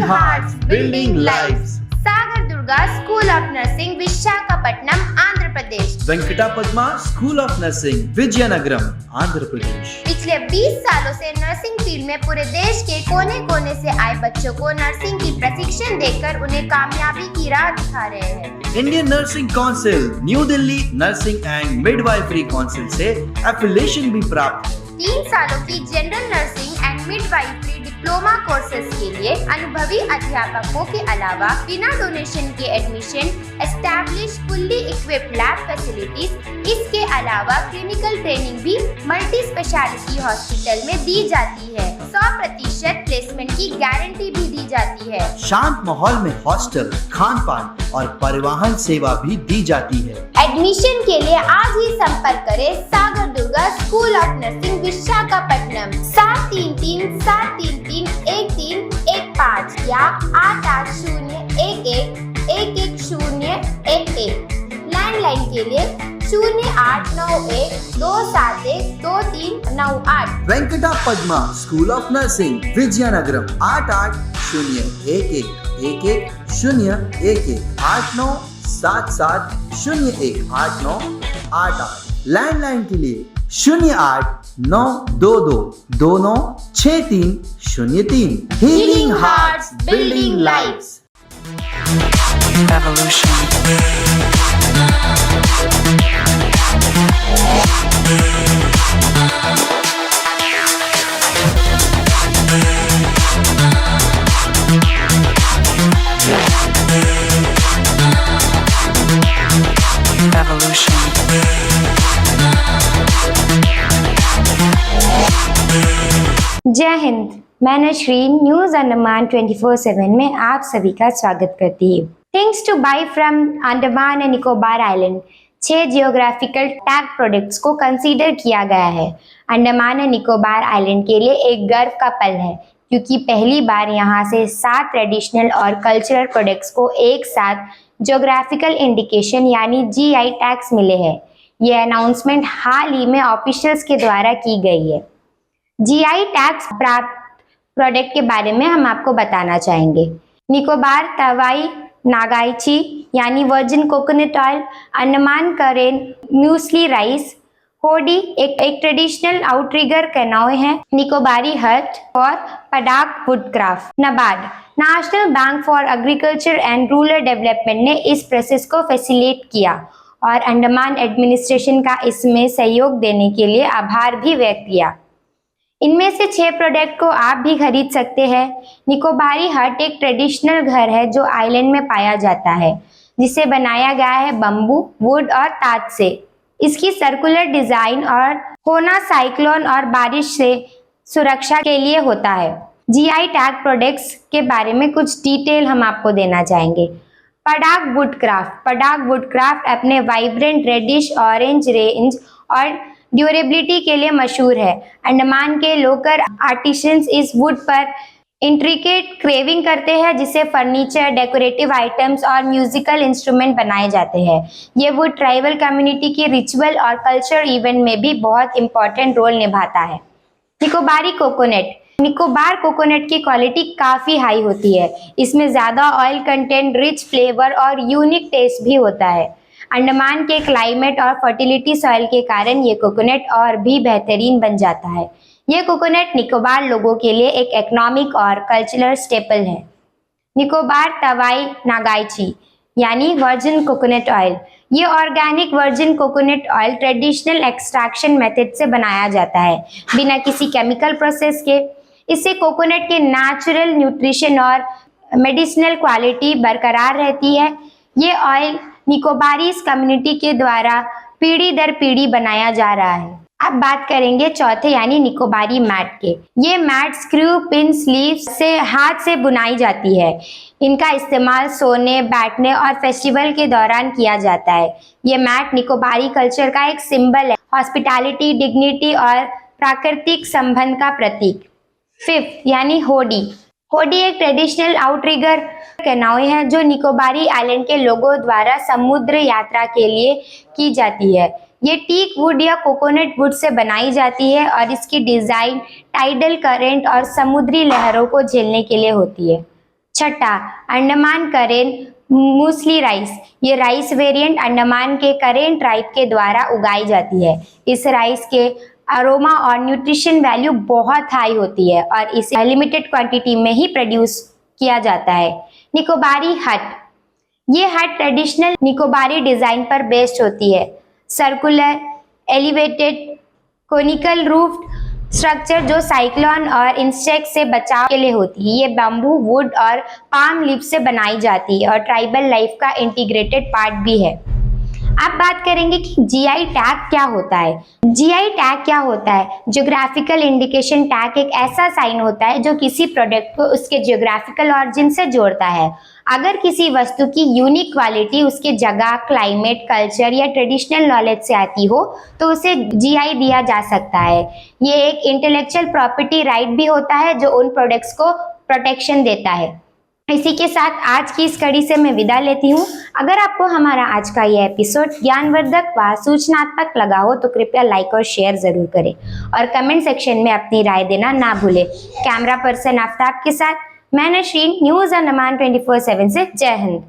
hearts, building lives. Sagar Durga school of nursing Visakhapatnam Andhra Pradesh. Venkata Padma school of nursing Vizianagaram Andhra Pradesh. पिछले 20 सालों से नर्सिंग फील्ड में पूरे देश के कोने कोने से आए बच्चों को नर्सिंग की प्रशिक्षण देकर उन्हें कामयाबी की राह दिखा रहे हैं। Indian nursing council, new Delhi nursing and midwifery council से एफिलिएशन भी प्राप्त है। 3 सालों की general nursing and midwifery diploma courses के लिए अनुभवी अध्यापकों के अलावा बिना डोनेशन के admission, establish fully equipped lab facilities, इसके अलावा क्लिनिकल ट्रेनिंग भी मल्टी स्पेशलिटी हॉस्पिटल में दी जाती है। 100% प्लेसमेंट की गारंटी भी दी जाती है। शांत माहौल में हॉस्टल, खान पान और परिवहन सेवा भी दी जाती है। एडमिशन के लिए आज ही संपर्क करें Sagar Durga school of nursing Visakhapatnam 7337331315 या 8801111011। लैंडलाइन के लिए 0891271239 Venkata Padma school of nursing Vizianagaram 8801111011 8977018988। Landline के लिए 089222296303। Healing hearts, building lives. Evolution. Evolution. जय हिंद। मैं नशरीन न्यूज अंडमान 24/7 में आप सभी का स्वागत करती हूँ। Things to buy from Andaman and Nicobar island 6 geographical tag products को कंसीडर किया गया है। अंडमान एंड निकोबार आइलैंड के लिए एक गर्व का पल है क्योंकि पहली बार यहाँ से 7 ट्रेडिशनल और कल्चरल प्रोडक्ट्स को एक साथ जियोग्राफिकल इंडिकेशन यानी GI टैग्स मिले हैं। ये अनाउंसमेंट हाल ही में ऑफिशियल्स के द्वारा की गई है। GI टैग्स प्राप्त प्रोडक्ट के बारे में हम आपको बताना चाहेंगे। निकोबार तवाई नागाइची यानी वर्जिन कोकोनट ऑयल, अंडमान करेन म्यूसली राइस, होडी एक ट्रेडिशनल आउटरिगर कैनोए है, निकोबारी हट और padauk woodcraft. NABARD national bank for agriculture and rural development ने इस प्रोसेस को फैसिलिटेट किया और अंडमान एडमिनिस्ट्रेशन का इसमें सहयोग देने के लिए आभार भी व्यक्त किया। इनमें से 6 प्रोडक्ट को आप भी खरीद सकते हैं। निकोबारी हट एक ट्रेडिशनल घर है जो आइलैंड में पाया जाता है, जिसे बनाया गया है बम्बू, वुड और ताज से। इसकी सर्कुलर डिजाइन और होना साइक्लोन और बारिश से सुरक्षा के लिए होता है। GI टैग प्रोडक्ट्स के बारे में कुछ डिटेल हम आपको देना चाहेंगे। पडाक वुडक्राफ्ट अपने वाइब्रेंट रेडिश ऑरेंज रेंज और ड्यूरेबिलिटी के लिए मशहूर है। अंडमान के लोकल आर्टिसंस इस वुड पर इंट्रिकेट क्रेविंग करते हैं, जिससे फर्नीचर, डेकोरेटिव आइटम्स और म्यूजिकल इंस्ट्रूमेंट बनाए जाते हैं। ये वुड ट्राइबल कम्युनिटी की रिचुअल और कल्चर इवेंट में भी बहुत इंपॉर्टेंट रोल निभाता है। निकोबारी कोकोनट निकोबार कोकोनट की क्वालिटी काफ़ी हाई होती है। इसमें ज़्यादा ऑयल कंटेंट, रिच फ्लेवर और यूनिक टेस्ट भी होता है। अंडमान के क्लाइमेट और फर्टिलिटी सॉइल के कारण ये कोकोनट और भी बेहतरीन बन जाता है। ये कोकोनट निकोबार लोगों के लिए एक इकोनॉमिक और कल्चरल स्टेपल है। निकोबार तवाई नागाइची यानी वर्जिन कोकोनट ऑयल। ये organic virgin coconut oil traditional extraction method से बनाया जाता है, बिना किसी केमिकल प्रोसेस के। इससे कोकोनट के नेचुरल न्यूट्रिशन और मेडिसिनल क्वालिटी बरकरार रहती है। ये ऑयल निकोबारी कम्युनिटी के द्वारा पीढ़ी दर पीढ़ी बनाया जा रहा है। अब बात करेंगे चौथे यानी निकोबारी मैट के। ये मैट स्क्रू पिन स्लीव्स से हाथ से बुनाई जाती है। इनका इस्तेमाल सोने, बैठने और फेस्टिवल के दौरान किया जाता है। ये मैट निकोबारी कल्चर का एक सिंबल है, हॉस्पिटैलिटी, डिग्निटी और प्राकृतिक संबंध का प्रतीक। 5th यानी होडी एक ट्रेडिशनल आउटरिगर कैनोए है जो निकोबारी आइलैंड के लोगों द्वारा समुद्र यात्रा के लिए की जाती है। ये टीक वुड या कोकोनट वुड से बनाई जाती है और इसकी डिजाइन टाइडल करंट और समुद्री लहरों को झेलने के लिए होती है। छठा, अंडमान करेन मूसली राइस। ये राइस वेरिएंट अंडमान के करेन ट्राइब के द्वारा उगाई जाती है। इस राइस के अरोमा और न्यूट्रिशन वैल्यू बहुत हाई होती है और इसे लिमिटेड क्वांटिटी में ही प्रोड्यूस किया जाता है। निकोबारी हट। ये हट ट्रेडिशनल निकोबारी डिजाइन पर बेस्ड होती है। Circular, elevated, conical roof structure जो साइक्लोन और इंसेक्ट से बचाव के लिए होती है। ये बैम्बू, वुड और पाम लीफ से बनाई जाती है और ट्राइबल लाइफ का इंटीग्रेटेड पार्ट भी है। अब बात करेंगे कि जीआई टैग क्या होता है। जीआई टैग क्या होता है? ज्योग्राफिकल इंडिकेशन टैग एक ऐसा साइन होता है जो किसी प्रोडक्ट को उसके ज्योग्राफिकल ऑरिजिन से जोड़ता है। अगर किसी वस्तु की यूनिक क्वालिटी उसके जगह, क्लाइमेट, कल्चर या ट्रेडिशनल नॉलेज से आती हो तो उसे जीआई दिया जा सकता है। ये एक इंटेलेक्चुअल प्रॉपर्टी राइट भी होता है जो उन प्रोडक्ट्स को प्रोटेक्शन देता है। इसी के साथ आज की इस कड़ी से मैं विदा लेती हूँ। अगर आपको हमारा आज का ये एपिसोड ज्ञानवर्धक व सूचनात्मक लगा हो तो कृपया लाइक और शेयर जरूर करें और कमेंट सेक्शन में अपनी राय देना ना भूलें। कैमरा पर्सन आफ्ताब के साथ मैं नशरीन, न्यूज़ अंडमान 24/7 से। जय हिंद।